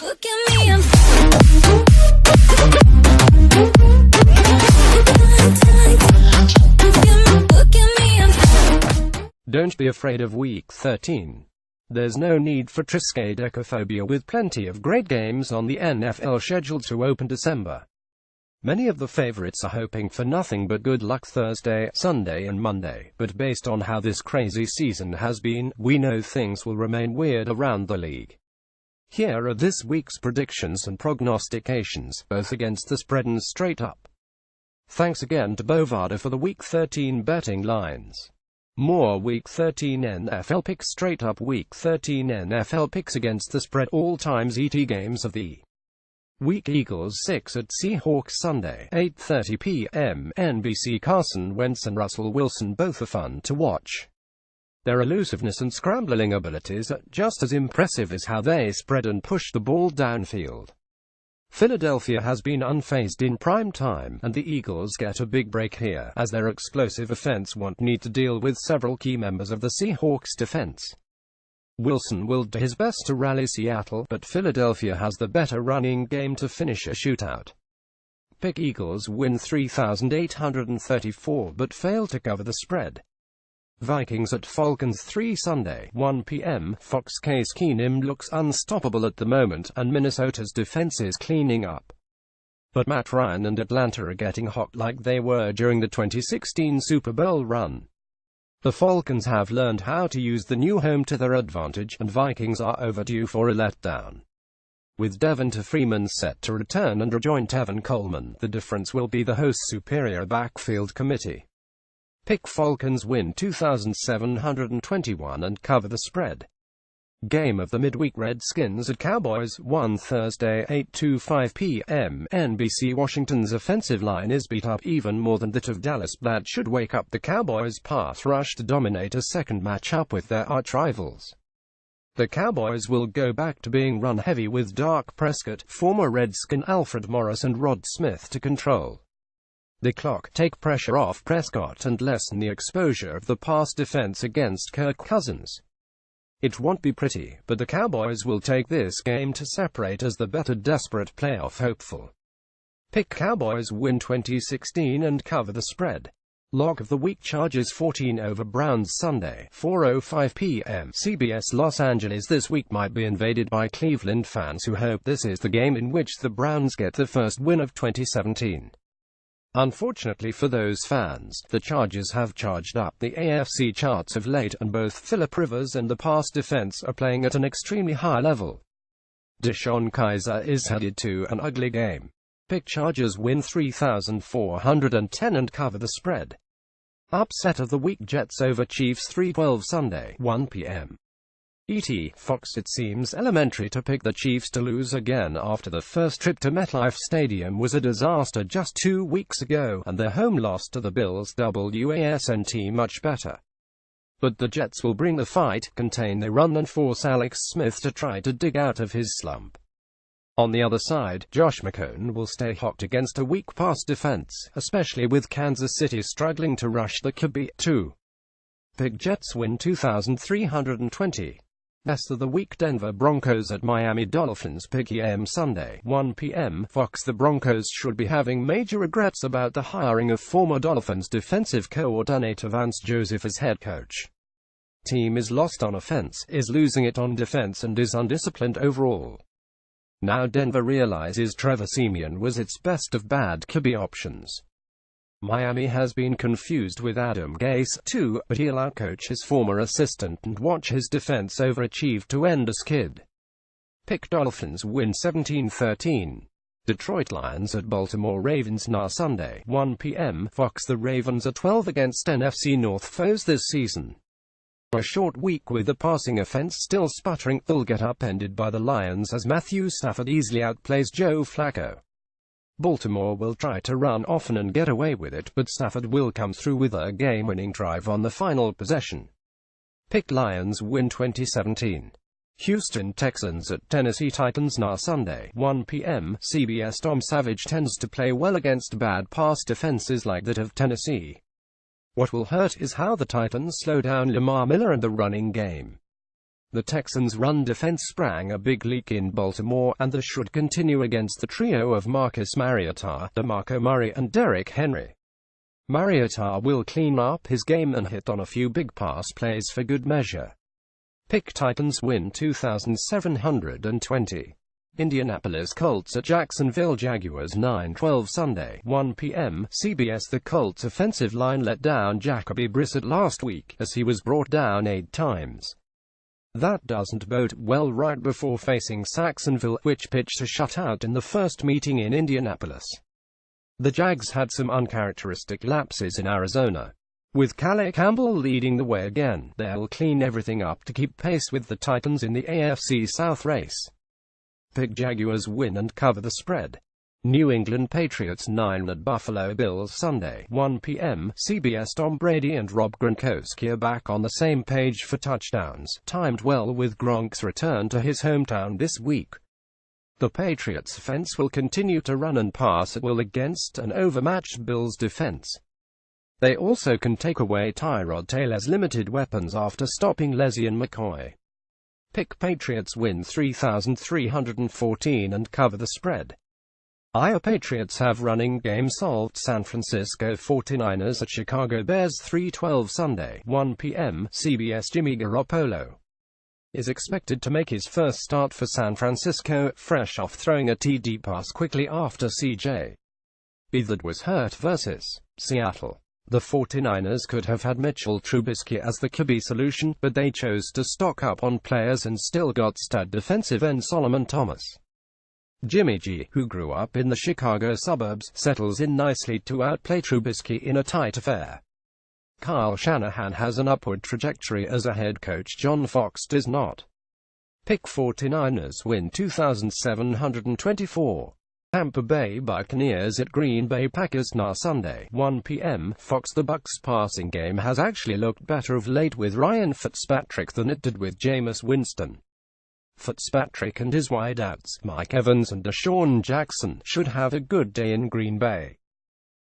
Look at me, I'm Don't be afraid of Week 13. There's no need for triskaidekaphobia with plenty of great games on the NFL scheduled to open December. Many of the favorites are hoping for nothing but good luck Thursday, Sunday and Monday, but based on how this crazy season has been, we know things will remain weird around the league. Here are this week's predictions and prognostications, both against the spread and straight up. Thanks again to Bovada for the Week 13 betting lines. More Week 13 NFL picks straight up. Week 13 NFL picks against the spread. All times ET games of the week. Eagles 6 at Seahawks Sunday, 8:30 p.m. NBC. Carson Wentz and Russell Wilson both are fun to watch. Their elusiveness and scrambling abilities are just as impressive as how they spread and push the ball downfield. Philadelphia has been unfazed in prime time, and the Eagles get a big break here, as their explosive offense won't need to deal with several key members of the Seahawks defense. Wilson will do his best to rally Seattle, but Philadelphia has the better running game to finish a shootout. Pick Eagles win 3,834 but fail to cover the spread. Vikings at Falcons 3 Sunday, 1 p.m. Fox. Case Keenum looks unstoppable at the moment, and Minnesota's defense is cleaning up. But Matt Ryan and Atlanta are getting hot like they were during the 2016 Super Bowl run. The Falcons have learned how to use the new home to their advantage, and Vikings are overdue for a letdown. With Devonta Freeman set to return and rejoin Tevin Coleman, the difference will be the host's superior backfield committee. Pick Falcons win 2,721 and cover the spread. Game of the midweek. Redskins at Cowboys 1 Thursday, 8:25 p.m. NBC. Washington's offensive line is beat up even more than that of Dallas. That should wake up the Cowboys' pass rush to dominate a second matchup with their arch-rivals. The Cowboys will go back to being run-heavy with Dak Prescott, former Redskin Alfred Morris and Rod Smith to control the clock, take pressure off Prescott and lessen the exposure of the pass defense against Kirk Cousins. It won't be pretty, but the Cowboys will take this game to separate as the better desperate playoff hopeful. Pick Cowboys win 2016 and cover the spread. Lock of the week. Chargers 14 over Browns Sunday, 4:05 p.m. CBS. Los Angeles this week might be invaded by Cleveland fans who hope this is the game in which the Browns get the first win of 2017. Unfortunately for those fans, the Chargers have charged up the AFC charts of late, and both Phillip Rivers and the pass defense are playing at an extremely high level. DeShone Kizer is headed to an ugly game. Pick Chargers win 3,410 and cover the spread. Upset of the week. Jets over Chiefs 3:12 Sunday, 1 p.m. ET. Fox. It seems elementary to pick the Chiefs to lose again after the first trip to MetLife Stadium was a disaster just 2 weeks ago, and their home loss to the Bills wasn't much better. But the Jets will bring the fight, contain the run and force Alex Smith to try to dig out of his slump. On the other side, Josh McCown will stay hot against a weak pass defense, especially with Kansas City struggling to rush the QB too. Pick Jets win 2,320. Best of the week. Denver Broncos at Miami Dolphins. Pick EM Sunday, 1 p.m. Fox. The Broncos should be having major regrets about the hiring of former Dolphins defensive coordinator Vance Joseph as head coach. Team is lost on offense, is losing it on defense, and is undisciplined overall. Now Denver realizes Trevor Siemian was its best of bad QB options. Miami has been confused with Adam Gase, too, but he'll outcoach his former assistant and watch his defense overachieve to end a skid. Pick Dolphins win 17-13. Detroit Lions at Baltimore Ravens. Sunday, 1 p.m. Fox. The Ravens are 12 against NFC North foes this season. A short week with the passing offense still sputtering, they'll get upended by the Lions as Matthew Stafford easily outplays Joe Flacco. Baltimore will try to run often and get away with it, but Stafford will come through with a game-winning drive on the final possession. Pick Lions win 2017. Houston Texans at Tennessee Titans. Sunday, 1 p.m. CBS. Tom Savage tends to play well against bad pass defenses like that of Tennessee. What will hurt is how the Titans slow down Lamar Miller and the running game. The Texans' run defense sprang a big leak in Baltimore, and this should continue against the trio of Marcus Mariota, DeMarco Murray, and Derrick Henry. Mariota will clean up his game and hit on a few big pass plays for good measure. Pick Titans win 2,720. Indianapolis Colts at Jacksonville Jaguars 9/12 Sunday, 1 p.m. CBS. The Colts' offensive line let down Jacoby Brissett last week, as he was brought down 8 times. That doesn't bode well right before facing Jacksonville, which pitched a shutout in the first meeting in Indianapolis. The Jags had some uncharacteristic lapses in Arizona. With Calais Campbell leading the way again, they'll clean everything up to keep pace with the Titans in the AFC South race. Pick Jaguars win and cover the spread. New England Patriots 9 at Buffalo Bills Sunday, 1 p.m. CBS. Tom Brady and Rob Gronkowski are back on the same page for touchdowns, timed well with Gronk's return to his hometown this week. The Patriots' offense will continue to run and pass at will against an overmatched Bills defense. They also can take away Tyrod Taylor's limited weapons after stopping LeSean McCoy. Pick Patriots win 3,314 and cover the spread. Patriots have running game solved. San Francisco 49ers at Chicago Bears 3/12 Sunday, 1 p.m. CBS. Jimmy Garoppolo is expected to make his first start for San Francisco, fresh off throwing a TD pass quickly after C.J. Beathard was hurt versus Seattle. The 49ers could have had Mitchell Trubisky as the QB solution, but they chose to stock up on players and still got stud defensive end Solomon Thomas. Jimmy G, who grew up in the Chicago suburbs, settles in nicely to outplay Trubisky in a tight affair. Kyle Shanahan has an upward trajectory as a head coach. John Fox does not. Pick 49ers win 2,724. Tampa Bay Buccaneers at Green Bay Packers now Sunday, 1 p.m. Fox. The Bucs' passing game has actually looked better of late with Ryan Fitzpatrick than it did with Jameis Winston. Fitzpatrick and his wideouts, Mike Evans and Deshaun Jackson, should have a good day in Green Bay.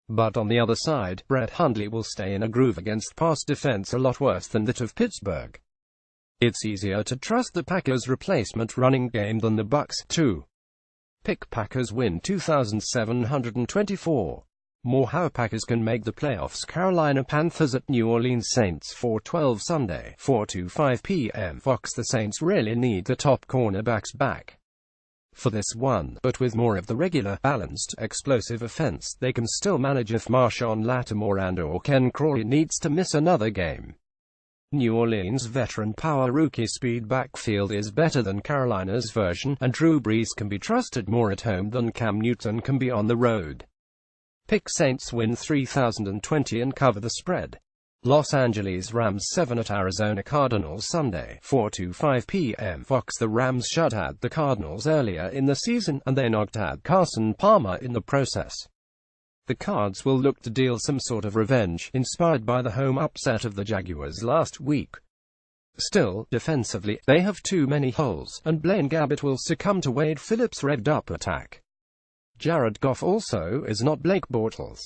But on the other side, Brett Hundley will stay in a groove against pass defense a lot worse than that of Pittsburgh. It's easier to trust the Packers' replacement running game than the Bucs, too. Pick Packers win 2,724. More how Packers can make the playoffs. Carolina Panthers at New Orleans Saints 4/12 Sunday, 4:05 p.m. Fox. The Saints really need the top cornerbacks back for this one, but with more of the regular, balanced, explosive offense, they can still manage if Marshawn Lattimore and/or Ken Crawley needs to miss another game. New Orleans' veteran power rookie speed backfield is better than Carolina's version, and Drew Brees can be trusted more at home than Cam Newton can be on the road. Pick Saints win 3,020 and cover the spread. Los Angeles Rams 7 at Arizona Cardinals Sunday, 4:05 p.m. Fox. The Rams shut out the Cardinals earlier in the season, and they knocked out Carson Palmer in the process. The Cards will look to deal some sort of revenge, inspired by the home upset of the Jaguars last week. Still, defensively, they have too many holes, and Blaine Gabbert will succumb to Wade Phillips' revved-up attack. Jared Goff also is not Blake Bortles.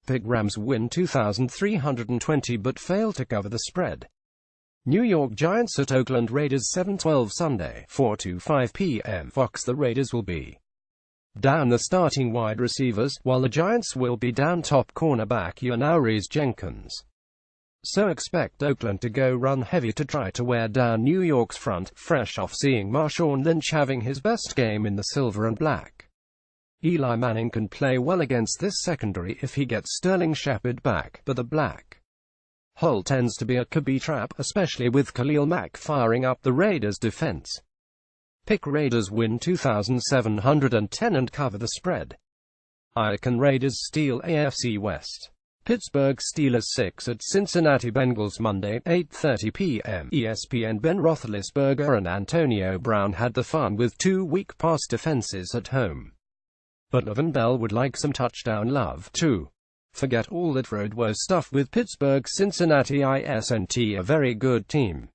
Pick Rams win 2,320 but fail to cover the spread. New York Giants at Oakland Raiders 7/12 Sunday, 4:05 p.m. Fox. The Raiders will be down the starting wide receivers, while the Giants will be down top cornerback Janoris Jenkins. So expect Oakland to go run heavy to try to wear down New York's front, fresh off seeing Marshawn Lynch having his best game in the silver and black. Eli Manning can play well against this secondary if he gets Sterling Shepard back, but the black hole tends to be a QB trap, especially with Khalil Mack firing up the Raiders' defense. Pick Raiders win 2,710 and cover the spread. Can Raiders steal AFC West? Pittsburgh Steelers 6 at Cincinnati Bengals Monday, 8:30 p.m. ESPN. Ben Roethlisberger and Antonio Brown had the fun with two weak pass defenses at home. But Le'Veon Bell would like some touchdown love, too. Forget all that road woe stuff with Pittsburgh. Cincinnati isn't a very good team.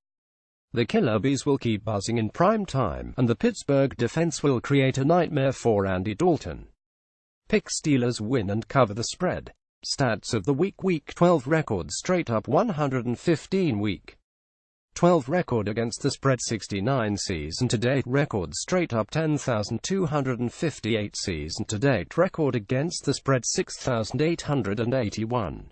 The Killer Bees will keep buzzing in prime time, and the Pittsburgh defense will create a nightmare for Andy Dalton. Pick Steelers win and cover the spread. Stats of the week. Week 12 record straight up 115 week 12 record against the spread 69 season-to-date record straight up 10,258 season-to-date record against the spread 6,881.